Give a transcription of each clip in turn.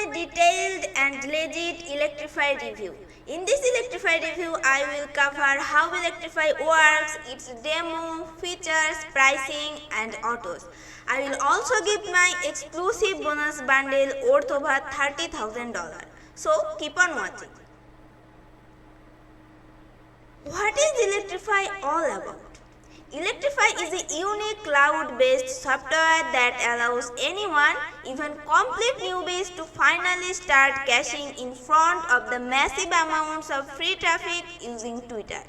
my detailed and legit Electrify review. In this Electrify review, I will cover how Electrify works, its demo, features, pricing and autos. I will also give my exclusive bonus bundle worth over $30,000. So keep on watching. What is Electrify all about? Electrify is a unique cloud-based software that allows anyone, even complete newbies, to finally start caching in front of the massive amounts of free traffic using Twitter.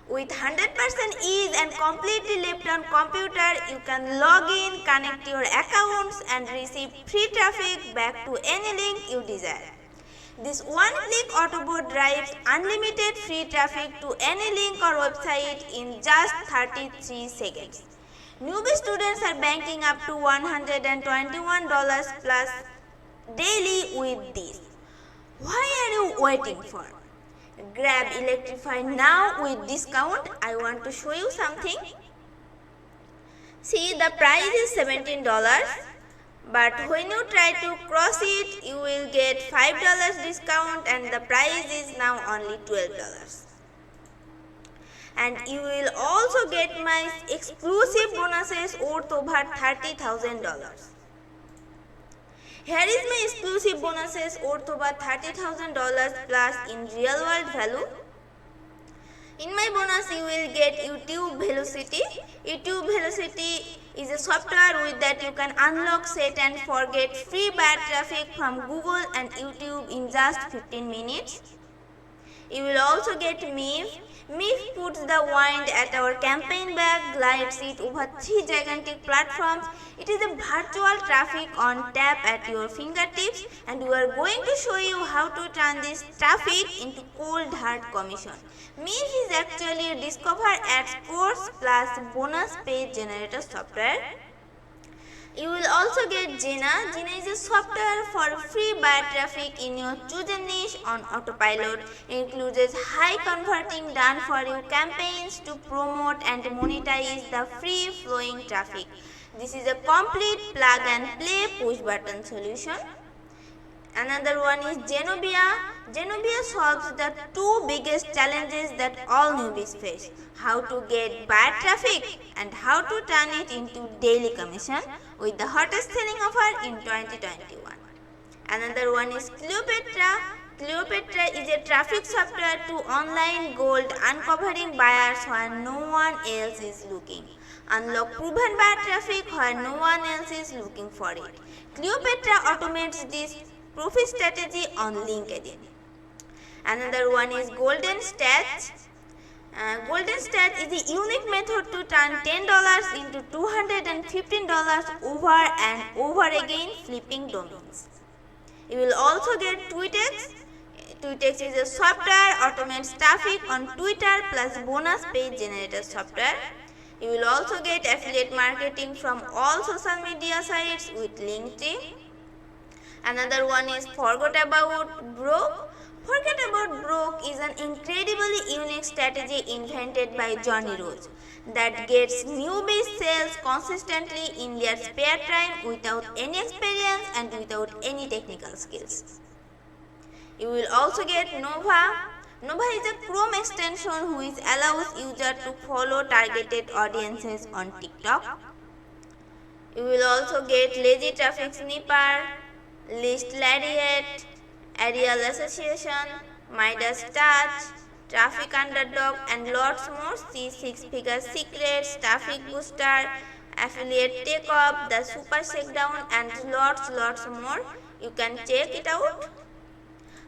With 100% ease and completely left on computer, you can log in, connect your accounts and receive free traffic back to any link you desire. This one-click Autobot drives unlimited free traffic to any link or website in just 33 seconds. Newbie students are banking up to $121 plus daily with this. Why are you waiting for? Grab Electrify now with discount. I want to show you something. See, the price is $17. But when you try to cross it, you will get $5 discount and the price is now only $12. And you will also get my exclusive bonuses worth over $30,000. Here is my exclusive bonuses worth over $30,000 plus in real world value. In my bonus, you will get YouTube Velocity. YouTube Velocity is a software with that you can unlock, set and forget free bad traffic from Google and YouTube in just 15 minutes. You will also get MIF. MIF puts the wind at our campaign bag, glides it over 3 gigantic platforms. It is a virtual traffic on tap at your fingertips, and we are going to show you how to turn this traffic into cold hard commission. MIF is actually a Discover Ads course plus bonus page generator software. You will also get Jena. Jena is a software for free buyer traffic in your chosen niche on autopilot. It includes high converting done for you campaigns to promote and monetize the free flowing traffic. This is a complete plug and play push button solution. Another one is Genobia. Genobia solves the two biggest challenges that all newbies face: how to get bad traffic and how to turn it into daily commission with the hottest selling offer in 2021. Another one is Cleopatra. Cleopatra is a traffic software to online gold, uncovering buyers where no one else is looking. Unlock proven buyer traffic where no one else is looking for it. Cleopatra automates this profit strategy on LinkedIn. Another one is Golden Stats. Golden Stats is a unique method to turn $10 into $215 over and over again, flipping domains. You will also get Tweetex. Tweetex is a software automates traffic on Twitter plus bonus page generator software. You will also get affiliate marketing from all social media sites with LinkedIn. Another one is Forget About Broke. Forget About Broke is an incredibly unique strategy invented by Johnny Rose that gets newbies sales consistently in their spare time without any experience and without any technical skills. You will also get Nova. Nova is a Chrome extension which allows users to follow targeted audiences on TikTok. You will also get Lazy Traffic Snipper, List Lariat, Aerial Association, Midas Touch, Traffic Underdog and lots more. See Six Figure Secrets, Traffic Booster, Affiliate Takeoff, the Super Shakedown and lots more. You can check it out.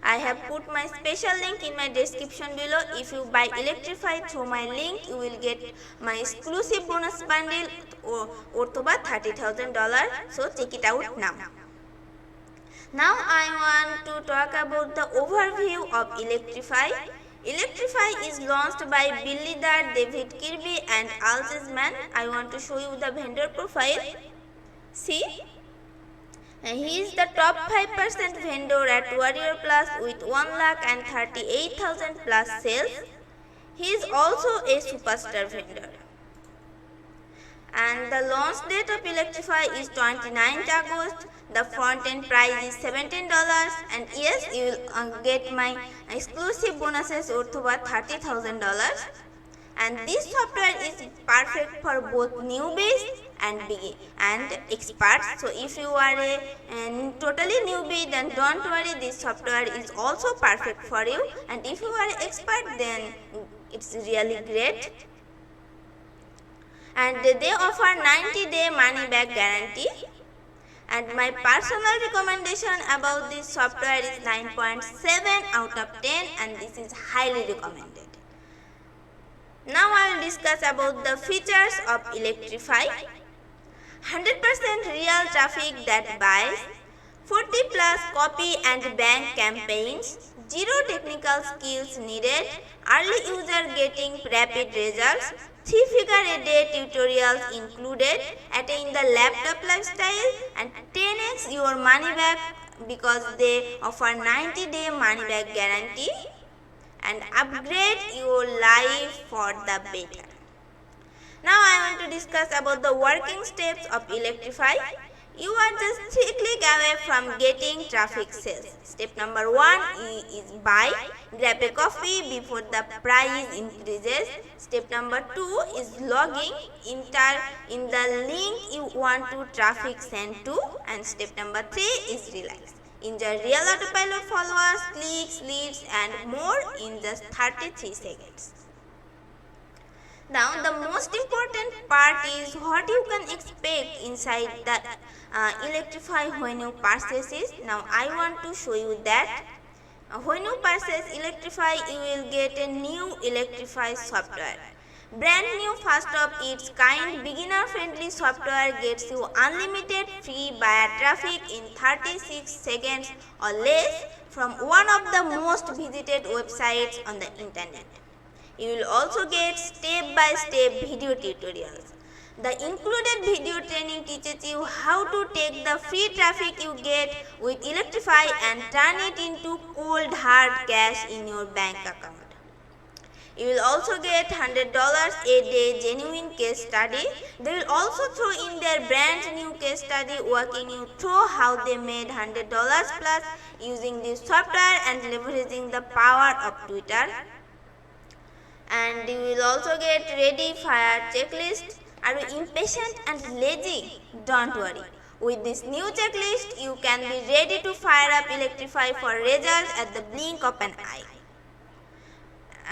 I have put my special link in my description below. If you buy Electrify through my link, you will get my exclusive bonus bundle worth over $30,000. So check it out now. Now I want to talk about the overview of Electrify. Electrify is launched by Billy Dart, David Kirby and Al Zisman. I want to show you the vendor profile. See? He is the top 5% vendor at Warrior Plus with 1,38,000 plus sales. He is also a superstar vendor. and the launch date of Electrify is 29th August. The front end price is $17, and yes, you will get my exclusive bonuses worth over $30,000. And this software is perfect for both newbies and experts. So if you are a totally newbie, then don't worry, this software is also perfect for you, and if you are an expert, then it's really great. And they offer 90-day money back guarantee, and my personal recommendation about this software is 9.7 out of 10, and this is highly recommended. Now I will discuss about the features of Electrify. 100% real traffic that buys, 40 plus copy and bank campaigns, 0 technical skills needed, early user getting rapid results, 3-figure a day tutorials included, attain the laptop lifestyle, and 10x your money back because they offer 90-day money back guarantee, and upgrade your life for the better. Now I want to discuss about the working steps of Electrify. You are just 3 clicks away from getting traffic sales. Step number 1 is buy. Grab a coffee before the price increases. Step number 2 is logging. Enter in the link you want to traffic send to. And step number 3 is relax. Enjoy real autopilot followers, clicks, leads and more in just 33 seconds. Now the most important part is what you can expect inside the Electrify when you purchase it. Now I want to show you that. When you purchase Electrify, you will get a new Electrify software. Brand new, first of its kind, beginner friendly software gets you unlimited free buyer traffic in 36 seconds or less from one of the most visited websites on the internet. You will also get step-by-step video tutorials. The included video training teaches you how to take the free traffic you get with Electrify and turn it into cold hard cash in your bank account. You will also get $100 a day genuine case study. They will also throw in their brand new case study walking you through how they made $100 plus using this software and leveraging the power of Twitter. And you will also get ready fire checklist. Are you impatient and lazy? Don't worry. With this new checklist, you can be ready to fire up Electrify for results at the blink of an eye.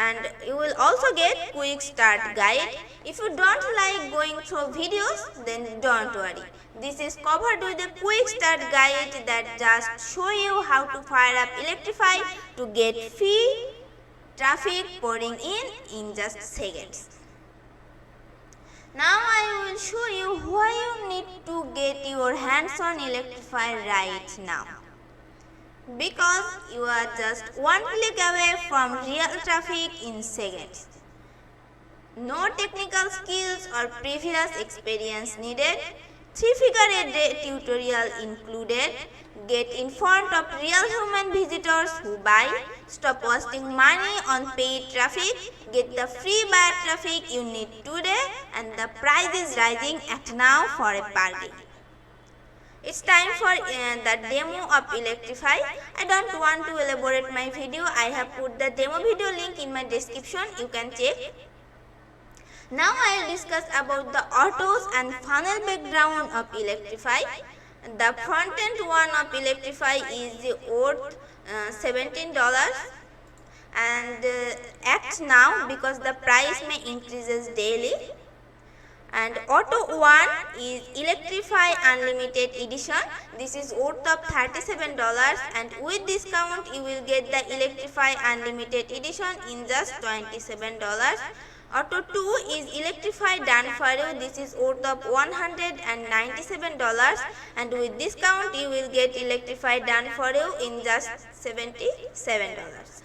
And you will also get quick start guide. If you don't like going through videos, then don't worry. This is covered with a quick start guide that just show you how to fire up Electrify to get free traffic pouring in just seconds. Now I will show you why you need to get your hands on Electrify right now. Because you are just 1 click away from real traffic in seconds. No technical skills or previous experience needed. 3-figure a day tutorial included. Get in front of real human visitors who buy. Stop wasting money on paid traffic. Get the free buyer traffic you need today, and the price is rising at now for a party. It's time for the demo of Electrify. I don't want to elaborate my video. I have put the demo video link in my description. You can check. Now I will discuss about the autos and funnel background of Electrify. The front end one of Electrify is worth $17 and act now because the price may increases daily. And Auto 1 is Electrify Unlimited Edition. This is worth of $37 and with discount you will get the Electrify Unlimited Edition in just $27. Auto 2 is Electrify Done For You. This is worth of $197 and with discount you will get Electrify Done For You in just $77.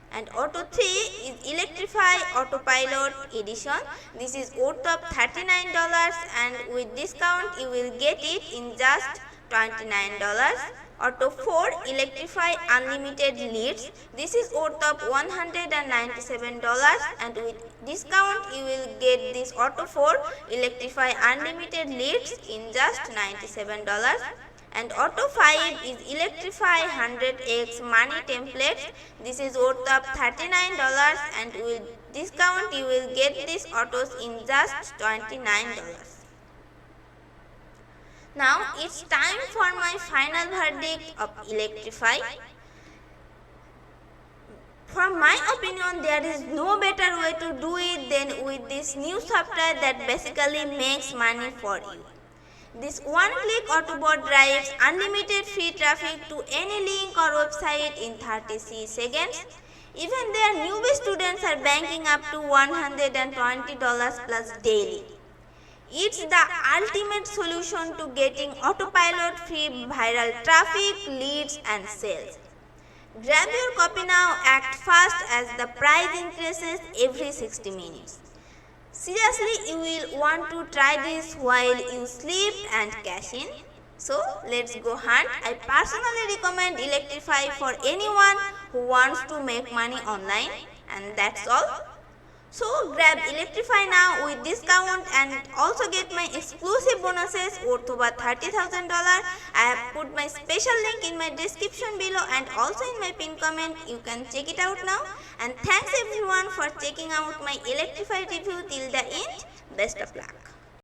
And Auto 3 is Electrify Autopilot Edition. This is worth of $39 and with discount you will get it in just $29. Auto 4 Electrify Unlimited Leads. This is worth of $197, and with discount you will get this Auto 4 Electrify Unlimited Leads in just $97. And Auto 5 is Electrify 100x Money Templates. This is worth of $39, and with discount you will get these autos in just $29. Now it's time for my final verdict of Electrify. From my opinion, there is no better way to do it than with this new software that basically makes money for you. This one-click Autobot drives unlimited free traffic to any link or website in 30 seconds. Even their newbie students are banking up to $120 plus daily. It's the ultimate solution to getting autopilot free viral traffic, leads and sales. Grab your copy now, act fast as the price increases every 60 minutes. Seriously, you will want to try this while you sleep and cash in. So let's go hunt. I personally recommend Electrify for anyone who wants to make money online, and that's all. So grab Electrify now with discount and also get my exclusive bonuses worth over $30,000. I have put my special link in my description below and also in my pinned comment. You can check it out now. And thanks everyone for checking out my Electrify review till the end. Best of luck.